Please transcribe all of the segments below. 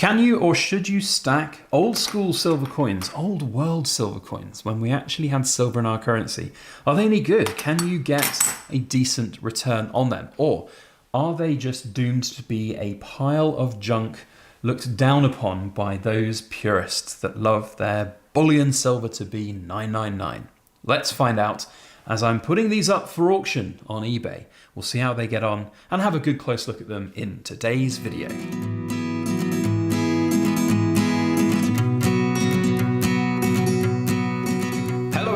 Can you or should you stack old school silver coins, old world silver coins, when we actually had silver in our currency? Are they any good? Can you get a decent return on them? Or are they just doomed to be a pile of junk looked down upon by those purists that love their bullion silver to be 999? Let's find out as I'm putting these up for auction on eBay. We'll see how they get on and have a good close look at them in today's video.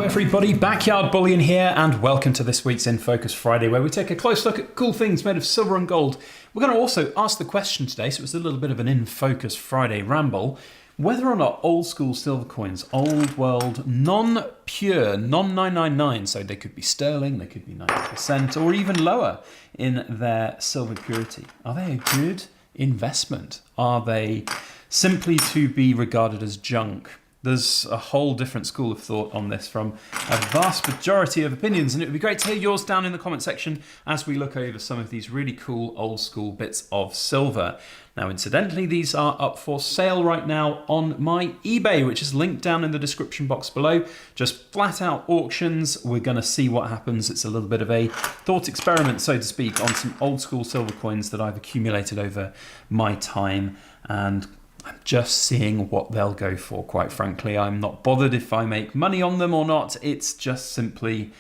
Everybody, Backyard Bullion here, and welcome to this week's In Focus Friday, where we take a close look at cool things made of silver and gold. We're going to also ask the question today, so it's a little bit of an In Focus Friday ramble, whether or not old school silver coins, old world, non-pure, non-999, so they could be sterling, they could be 90%, or even lower in their silver purity. Are they a good investment? Are they simply to be regarded as junk? There's a whole different school of thought on this from a vast majority of opinions, and it would be great to hear yours down in the comment section as we look over some of these really cool old school bits of silver. Now, incidentally, these are up for sale right now on my eBay, which is linked down in the description box below. Just flat out auctions. We're going to see what happens. It's a little bit of a thought experiment, so to speak, on some old school silver coins that I've accumulated over my time, and I'm just seeing what they'll go for, quite frankly. I'm not bothered if I make money on them or not. It's just simply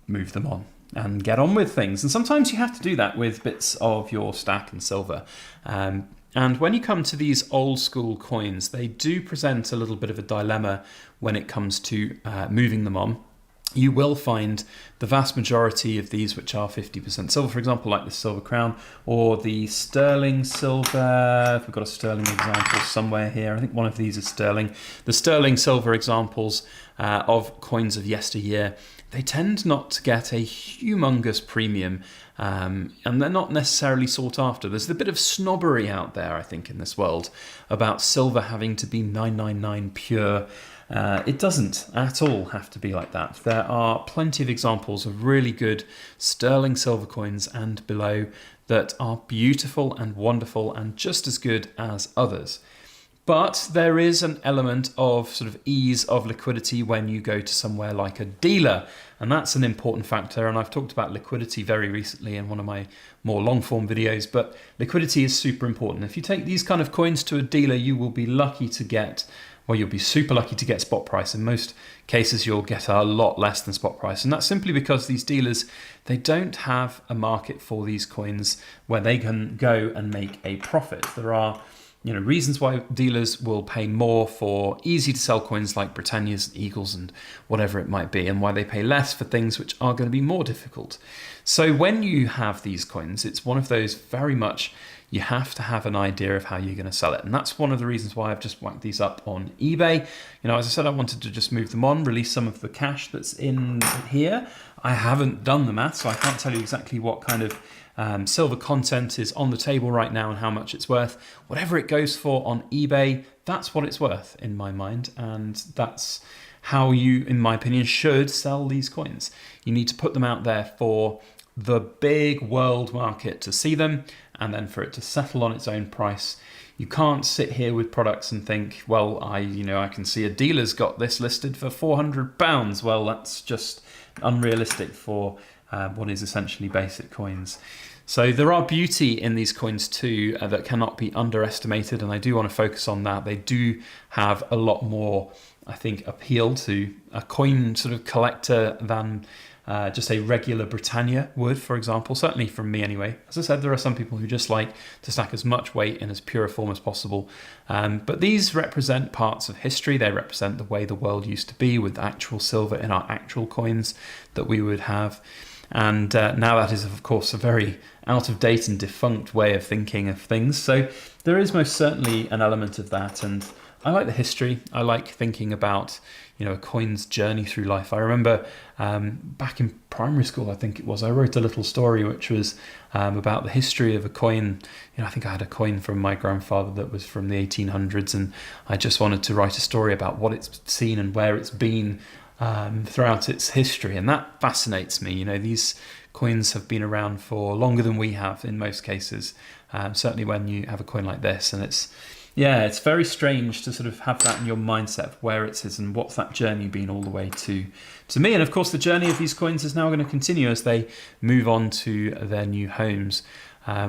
move them on and get on with things. And sometimes you have to do that with bits of your stack and silver. And when you come to these old school coins, they do present a little bit of a dilemma when it comes to moving them on. You will find the vast majority of these which are 50% silver, for example, like the silver crown or the sterling silver. If we've got a sterling example somewhere here, I think one of these is sterling. The sterling silver examples of coins of yesteryear, they tend not to get a humongous premium, and they're not necessarily sought after. There's a bit of snobbery out there, I think, in this world about silver having to be 999 pure. It doesn't at all have to be like that. There are plenty of examples of really good sterling silver coins and below that are beautiful and wonderful and just as good as others. But there is an element of sort of ease of liquidity when you go to somewhere like a dealer, and that's an important factor. And I've talked about liquidity very recently in one of my more long form videos, but liquidity is super important. If you take these kind of coins to a dealer, you will be lucky to get, well, you'll be super lucky to get spot price. In most cases, you'll get a lot less than spot price. And that's simply because these dealers, they don't have a market for these coins where they can go and make a profit. There are reasons why dealers will pay more for easy to sell coins like Britannias, Eagles, and whatever it might be, and why they pay less for things which are going to be more difficult. So when you have these coins, it's one of those very much, you have to have an idea of how you're going to sell it. And that's one of the reasons why I've just whacked these up on eBay. As I said, I wanted to just move them on, release some of the cash that's in here. I haven't done the math, so I can't tell you exactly what kind of silver content is on the table right now and how much it's worth. Whatever it goes for on eBay, that's what it's worth in my mind. And that's how you, in my opinion, should sell these coins. You need to put them out there for the big world market to see them, and then for it to settle on its own price. You can't sit here with products and think, well, I can see a dealer's got this listed for £400. Well, that's just unrealistic for what is essentially basic coins. So there are beauty in these coins too that cannot be underestimated, and I do want to focus on that. They do have a lot more, I think, appeal to a coin sort of collector than just a regular Britannia would, for example, certainly from me anyway. As I said, there are some people who just like to stack as much weight in as pure a form as possible. But these represent parts of history. They represent the way the world used to be with actual silver in our actual coins that we would have. And now that is, of course, a very out of date and defunct way of thinking of things. So there is most certainly an element of that. And I like the history. I like thinking about a coin's journey through life. I remember back in primary school, I think it was, I wrote a little story which was about the history of a coin. I think I had a coin from my grandfather that was from the 1800s, and I just wanted to write a story about what it's seen and where it's been throughout its history, and that fascinates me. These coins have been around for longer than we have in most cases, certainly when you have a coin like this, and it's Yeah, it's very strange to sort of have that in your mindset of where it is and what's that journey been all the way to me. And of course, the journey of these coins is now going to continue as they move on to their new homes,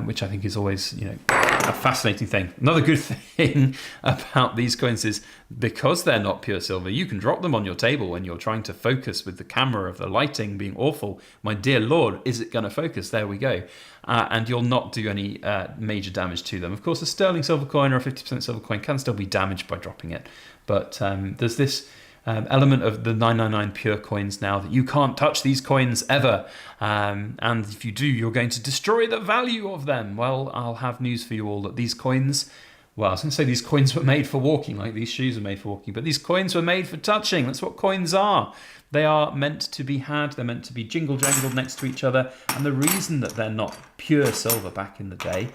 which I think is always, a fascinating thing. Another good thing about these coins is because they're not pure silver, you can drop them on your table when you're trying to focus with the camera of the lighting being awful. My dear Lord, is it going to focus? There we go. And you'll not do any major damage to them. Of course, a sterling silver coin or a 50% silver coin can still be damaged by dropping it. But there's this element of the 999 pure coins now that you can't touch these coins ever. And if you do, you're going to destroy the value of them. Well, I'll have news for you all that these coins, well, I was going to say these coins were made for walking, like these shoes are made for walking, but these coins were made for touching. That's what coins are. They are meant to be had. They're meant to be jingle-jangled next to each other. And the reason that they're not pure silver back in the day,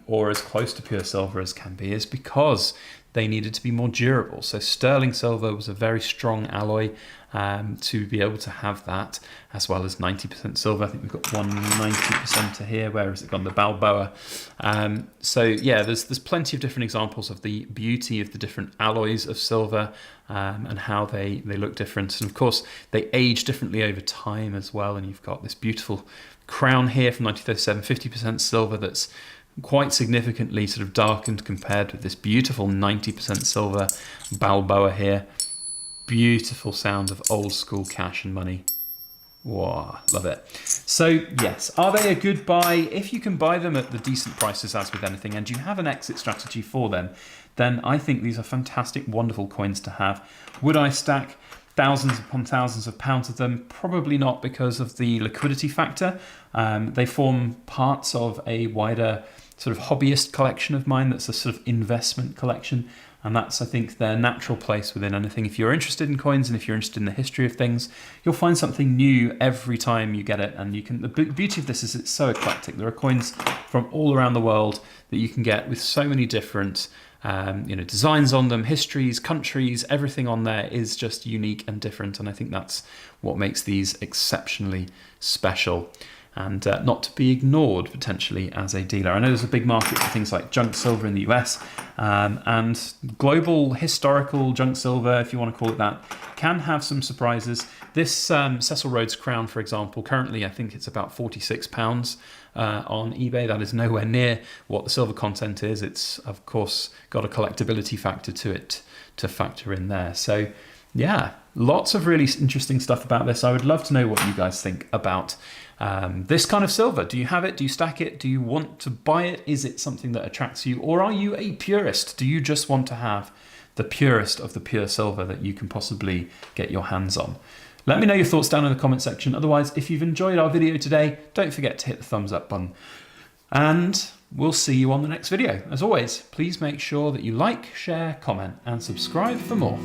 or as close to pure silver as can be, is because they needed to be more durable. So sterling silver was a very strong alloy to be able to have that, as well as 90% silver. I think we've got one 90% here. Where has it gone? The Balboa. So yeah, there's plenty of different examples of the beauty of the different alloys of silver and how they look different. And of course, they age differently over time as well. And you've got this beautiful crown here from 1937, 50% silver that's quite significantly sort of darkened compared with this beautiful 90% silver Balboa here. Beautiful sound of old school cash and money. Wow, love it. So yes, are they a good buy? If you can buy them at the decent prices, as with anything, and you have an exit strategy for them, then I think these are fantastic, wonderful coins to have. Would I stack thousands upon thousands of pounds of them? Probably not, because of the liquidity factor. They form parts of a wider sort of hobbyist collection of mine that's a sort of investment collection. And that's, I think, their natural place within anything. If you're interested in coins and if you're interested in the history of things, you'll find something new every time you get it. And you can. The beauty of this is it's so eclectic. There are coins from all around the world that you can get with so many different designs on them, histories, countries. Everything on there is just unique and different. And I think that's what makes these exceptionally special. And not to be ignored potentially as a dealer. I know there's a big market for things like junk silver in the US, and global historical junk silver, if you want to call it that, can have some surprises. This Cecil Rhodes crown, for example, currently I think it's about £46 on eBay. That is nowhere near what the silver content is. It's, of course, got a collectability factor to it to factor in there. So yeah, lots of really interesting stuff about this. I would love to know what you guys think about this kind of silver. Do you have it? Do you stack it? Do you want to buy it? Is it something that attracts you? Or are you a purist? Do you just want to have the purest of the pure silver that you can possibly get your hands on? Let me know your thoughts down in the comment section. Otherwise, if you've enjoyed our video today, don't forget to hit the thumbs up button. And we'll see you on the next video. As always, please make sure that you like, share, comment, and subscribe for more.